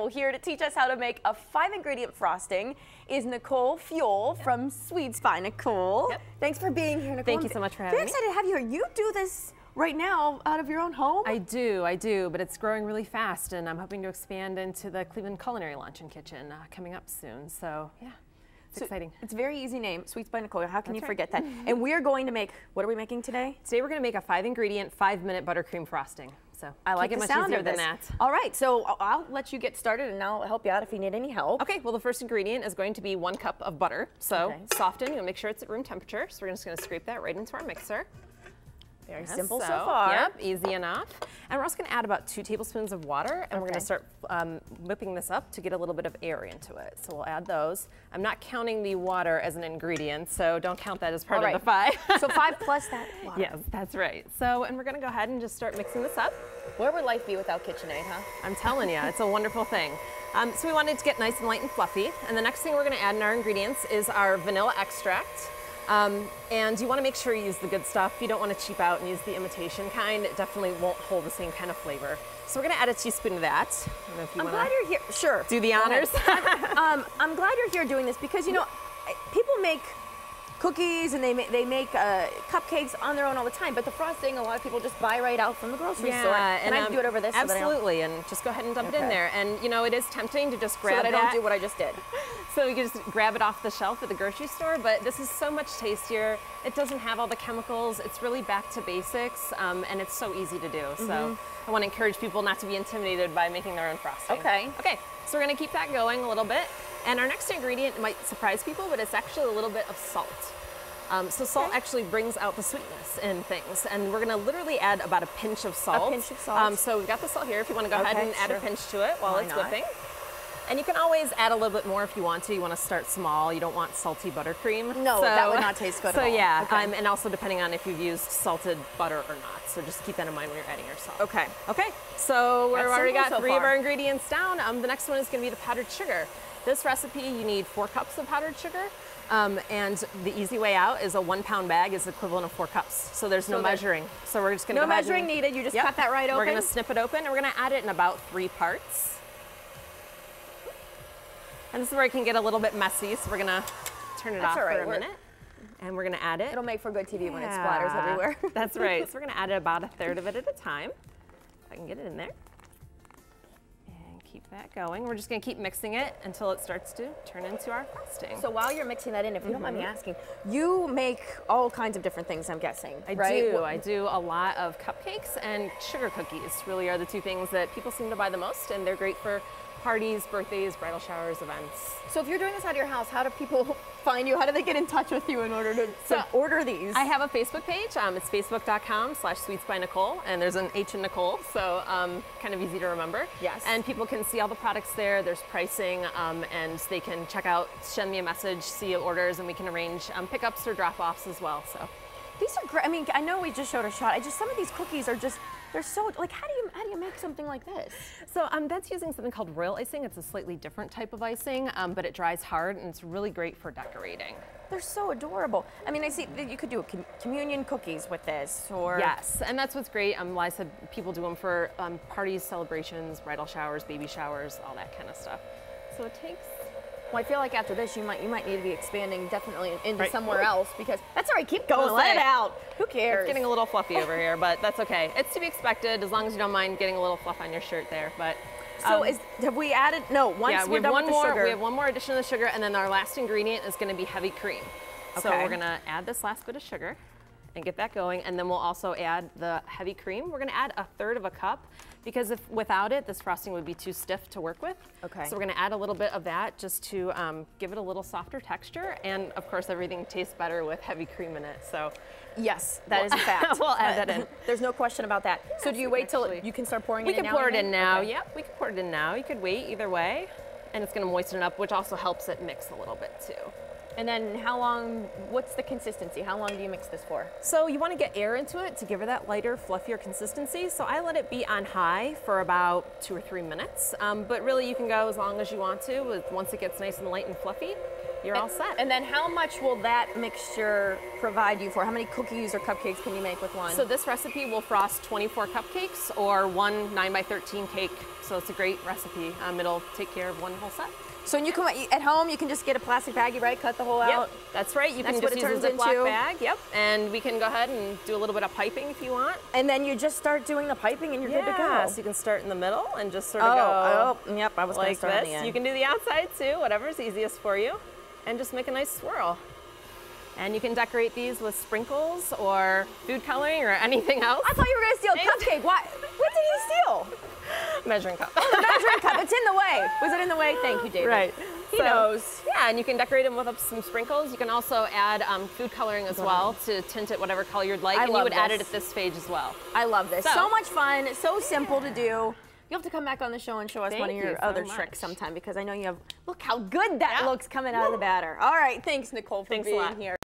So here to teach us how to make a 5-ingredient frosting is Nicole Fuel from Sweets by Nicole. Yep. Thanks for being here, Nicole. Thank you so much for having me. Very excited to have you here. You do this right now out of your own home? I do, but it's growing really fast, and I'm hoping to expand into the Cleveland Culinary Lunch and Kitchen coming up soon. So yeah. It's exciting. It's a very easy name, Sweets by Nicole. How can you forget that? And we are going to make, what are we making today? Today we're going to make a 5-ingredient, 5-minute buttercream frosting. So I like it the much sound easier of than this. that. All right, so I'll let you get started and I'll help you out if you need any help. Okay, well the first ingredient is going to be 1 cup of butter. So soften, you'll make sure it's at room temperature. So we're just going to scrape that right into our mixer. Very simple so far. Yep, easy enough. And we're also going to add about 2 tablespoons of water, and we're going to start whipping this up to get a little bit of air into it. So we'll add those. I'm not counting the water as an ingredient, so don't count that as part of the 5. So 5 plus that water. Yes, that's right. So, and we're going to go ahead and just start mixing this up. Where would life be without KitchenAid, huh? I'm telling you, it's a wonderful thing. So we want it to get nice and light and fluffy. And the next thing we're going to add in our ingredients is our vanilla extract. And you want to make sure you use the good stuff. You don't want to cheap out and use the imitation kind. It definitely won't hold the same kind of flavor. So we're going to add a teaspoon of that. I don't know if you I'm glad you're here. Sure. Do the honors. I'm glad you're here doing this because, you know, people make cookies and they make cupcakes on their own all the time, but the frosting, a lot of people just buy right out from the grocery store. And I do it over this? Absolutely, and just go ahead and dump it in there. And you know, it is tempting to just grab that I don't do what I just did. So you can just grab it off the shelf at the grocery store, but this is so much tastier. It doesn't have all the chemicals. It's really back to basics, and it's so easy to do. So I want to encourage people not to be intimidated by making their own frosting. Okay, so we're going to keep that going a little bit. And our next ingredient might surprise people, but it's actually a little bit of salt. So salt actually brings out the sweetness in things, and we're going to literally add about a pinch of salt. A pinch of salt. So we've got the salt here if you want to go ahead and add a pinch to it while it's whipping. And you can always add a little bit more if you want to. You want to start small. You don't want salty buttercream. No, that would not taste good at all. So yeah, and also depending on if you've used salted butter or not. So just keep that in mind when you're adding your salt. Okay, so we've already got 3 of our ingredients down. The next one is going to be the powdered sugar. This recipe, you need 4 cups of powdered sugar. And the easy way out is a 1-pound bag is the equivalent of 4 cups. So there's no measuring. So we're just going to no measuring needed. You just cut that right open. We're going to snip it open, and we're going to add it in about 3 parts. And this is where it can get a little bit messy. So we're going to turn it off for a minute, and we're going to add it. It'll make for good TV when it splatters everywhere. That's right. So we're going to add it about 1/3 of it at a time. If I can get it in there. Keep that going. We're just going to keep mixing it until it starts to turn into our frosting. So while you're mixing that in, if you don't mind me asking, you make all kinds of different things, I'm guessing, I do a lot of cupcakes, and sugar cookies really are the 2 things that people seem to buy the most, and they're great for parties, birthdays, bridal showers, events. So if you're doing this out of your house, how do people find you? How do they get in touch with you in order to order these? I have a Facebook page. It's facebook.com/sweetsbynicole, and there's an H in Nicole, so kind of easy to remember. Yes. And people can see all the products there. There's pricing, and they can check out, send me a message, see orders, and we can arrange pickups or drop-offs as well. So these are great. I mean, I know we just showed a shot. Some of these cookies are just, they're so, like, how do you make something like this? So that's using something called royal icing. It's a slightly different type of icing, but it dries hard, and it's really great for decorating. They're so adorable. I mean, I see that you could do communion cookies with this, or... Yes, and that's what's great. Like I said, people do them for parties, celebrations, bridal showers, baby showers, all that kind of stuff. So it takes... Well, I feel like after this, you might need to be expanding definitely into somewhere else, because that's all right. Keep going, let it out. Who cares? It's getting a little fluffy over here, but that's okay. It's to be expected as long as you don't mind getting a little fluff on your shirt there. But so have we added? No, once we're done with the sugar. We have one more addition of the sugar, and then our last ingredient is going to be heavy cream. So we're going to add this last bit of sugar and get that going, and then we'll also add the heavy cream. We're going to add 1/3 of a cup, because if without it, this frosting would be too stiff to work with. So we're going to add a little bit of that just to give it a little softer texture, and of course everything tastes better with heavy cream in it. So yes, that is a fact. We'll add that in. There's no question about that. So do you wait till you can start pouring it in now? We can pour it in now. Yep, we can pour it in now. You could wait either way, and it's going to moisten it up, which also helps it mix a little bit too. And then how long, what's the consistency? How long do you mix this for? So you want to get air into it to give her that lighter, fluffier consistency. So I let it be on high for about 2 or 3 minutes. But really you can go as long as you want to once it gets nice and light and fluffy. you're all set. And then how much will that mixture provide you for? How many cookies or cupcakes can you make with one? So this recipe will frost 24 cupcakes or one 9x13 cake. So it's a great recipe. It'll take care of one whole set. So you can, at home, you can just get a plastic baggie, right? Cut the hole out. Yep, that's right. You can just use a Ziploc bag. Yep, and we can go ahead and do a little bit of piping if you want. And then you just start doing the piping and you're good to go. Yeah, so you can start in the middle and just sort of go yep, I was going to like start at the this. end. You can do the outside too, whatever's easiest for you, and just make a nice swirl. And you can decorate these with sprinkles or food coloring or anything else. I thought you were going to steal a cupcake. What did he steal? Measuring cup. Oh, the measuring cup. It's in the way. Was it in the way? Thank you, David. Right. He knows. Yeah, and you can decorate them with some sprinkles. You can also add food coloring as well to tint it whatever color you'd like. And you would add it at this stage as well. I love this. So much fun. So simple to do. You'll have to come back on the show and show us one of your other tricks sometime because I know you have, look how good that looks coming out of the batter. All right. Thanks, Nicole, for being here.